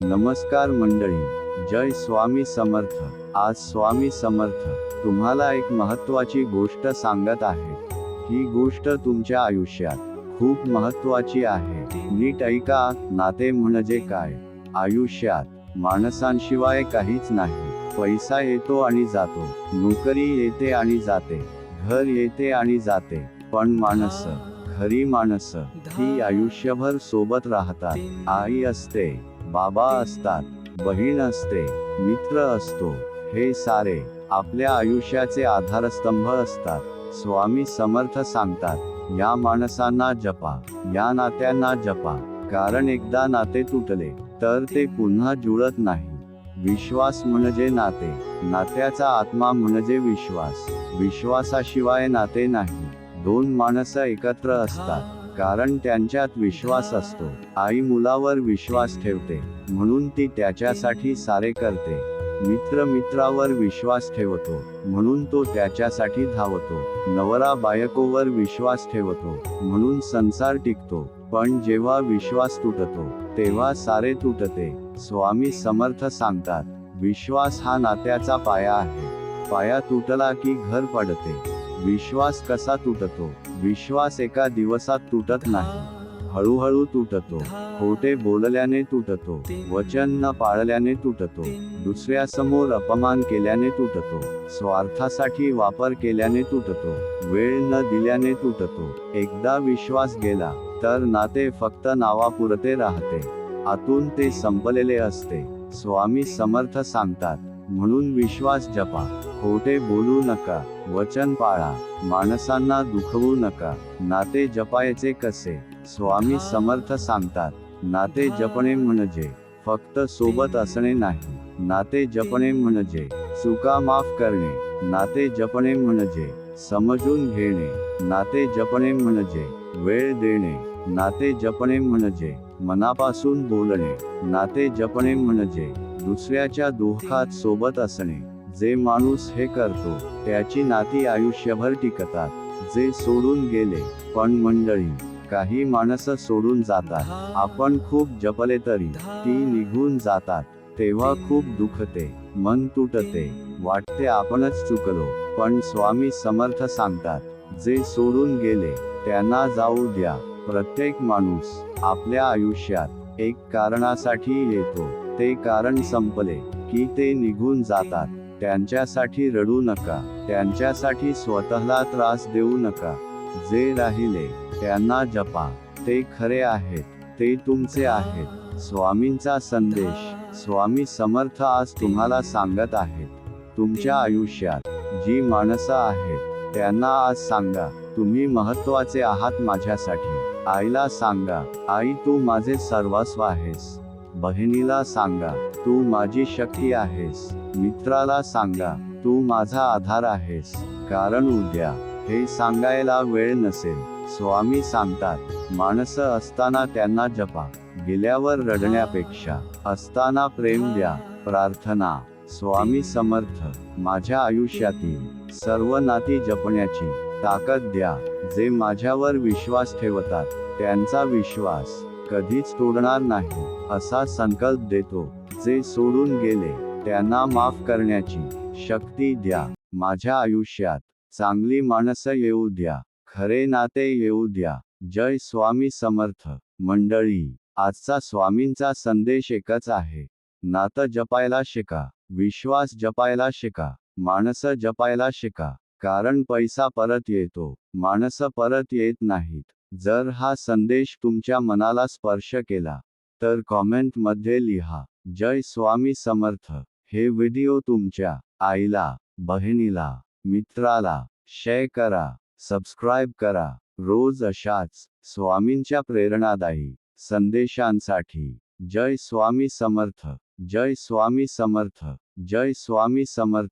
नमस्कार मंडळी, जय स्वामी समर्थ। आज स्वामी समर्थ तुम्हाला एक महत्त्वाची गोष्ट सांगत आहेत। ही गोष्ट तुमच्या आयुष्यात खूप महत्त्वाची आहे। नीट ऐका, नाते म्हणजे काय? आयुष्यात माणसांशिवाय काहीच नाही। पैसा येतो आणि जातो, नोकरी येते आणि जाते, घर येते आणि जाते, पण माणसं, खरी माणसं, ती आयुष्यभर सोबत राहतात। आई असते, बाबा असतात, बहीण असते, मित्र असतो, हे सारे आपल्या आयुष्याचे आधारस्तंभ असतात। स्वामी समर्थ सांगतात, या माणसांना जपा, या नात्यांना जपा, कारण एकदा नाते तुटले तर ते पुन्हा जुळत नाही। विश्वास म्हणजे नाते, नात्याचा आत्मा म्हणजे विश्वास, विश्वासाशिवाय नाते नाही। दोन माणसं एकत्र असतात कारण त्यांच्यात विश्वास असतो। आई मुलावर विश्वास ठेवते म्हणून ती त्याच्यासाठी सारे करते। मित्र मित्रावर विश्वास ठेवतो म्हणून तो त्याच्यासाठी धावतो। नवरा बायकोवर विश्वास ठेवतो म्हणून संसार टिकतो। पण जेव्हा विश्वास तुटतो तेव्हा सारे तुटते। स्वामी समर्थ सांगतात, विश्वास हा नात्याचा पाया आहे। पाया तुटला की घर पडते। विश्वास कसा तुटतो? विश्वास एका दिवसात तुटत नाही, हळूहळू तुटतो। खोटे बोलल्याने तुटतो, वचन न पाळल्याने तुटतो, दुसऱ्यासमोर अपमान केल्याने तुटतो, स्वार्थासाठी वापर केल्याने तुटतो, वेळ न दिल्याने तुटतो। एकदा विश्वास गेला तर नाते फक्त नावापुरते राहते, आतून ते संपलेले असते। स्वामी समर्थ सांगतात, म्हणून विश्वास जपा, खोटे बोलू नका, वचन पाळा, माणसांना दुखवू नका। नाते जपायचे कसे? स्वामी समर्थ सांगतात, नाते जपणे म्हणजे फक्त सोबत असणे नाही। नाते जपणे म्हणजे चुका माफ करणे, नाते जपणे म्हणजे समजून घेणे, नाते जपणे म्हणजे वेळ देणे, नाते जपणे म्हणजे मनापासून बोलणे, नाते जपणे म्हणजे दुसऱ्याच्या दुःखात सोबत असणे। जे माणूस हे करतो त्याची नाती आयुष्यभर टिकतात। जे सोडून गेले, पण मंडळी, काही माणसं सोडून जातात, आपण खूप जपले तरी ती निघून जातात, तेव्हा खूप दुखते, मन तुटते, वाटते आपणच चुकलो। पण स्वामी समर्थ सांगतात, जे सोडून गेले त्यांना जाऊ द्या। प्रत्येक माणूस आपल्या आयुष्यात एक कारणासाठी येतो, ते कारण संपले की ते निघून जातात। त्यांच्यासाठी रडू नका, त्यांच्यासाठी स्वतःला त्रास देऊ नका। जे राहिले त्यांना जपा, ते खरे आहेत, ते तुमचे आहेत। स्वामींचा संदेश, स्वामी समर्थ आज तुम्हाला सांगत आहेत, तुमच्या आयुष्यात जी माणसं आहेत त्यांना आज सांगा, तुम्ही महत्त्वाचे आहात माझ्यासाठी। आईला सांगा, आई तू माझे सर्वस्व आहेस। बहिणीला सांगा, तू माझी शक्ती आहेस। मित्राला सांगा, तू माझा आधार आहेस, कारण उद्या हे सांगायला वेळ नसेल। स्वामी सांगतात, माणसं असताना त्यांना जपा, गेल्यावर रडण्यापेक्षा असताना प्रेम द्या। प्रार्थना, स्वामी समर्थ माझ्या आयुष्यातील सर्व नाती जपण्याची ताकद द्या। जे माझ्यावर विश्वास ठेवतात त्यांचा विश्वास कधीच तोडणार नाही असा संकल्प देतो। जे सोडून गेले त्यांना माफ करण्याची शक्ती द्या। माझ्या आयुष्यात चांगली माणसं येऊ द्या, खरे नाते येऊ द्या। जय स्वामी समर्थ। मंडळी, आजचा स्वामींचा संदेश एकच आहे, नातं जपायला शिका, विश्वास जपायला शिका, माणसं जपायला शिका, कारण पैसा परत येतो, माणसं परत येत नाहीत। जर हा संदेश तुमच्या मनाला स्पर्श केला तर कॉमेंट मध्ये लिहा, जय स्वामी समर्थ। हे व्हिडिओ तुमच्या आईला, बहिणीला, मित्राला शेअर करा, सबस्क्राईब करा। रोज अशाच स्वामींच्या प्रेरणादायी संदेशांसाठी। जय स्वामी समर्थ, जय स्वामी समर्थ, जय स्वामी समर्थ।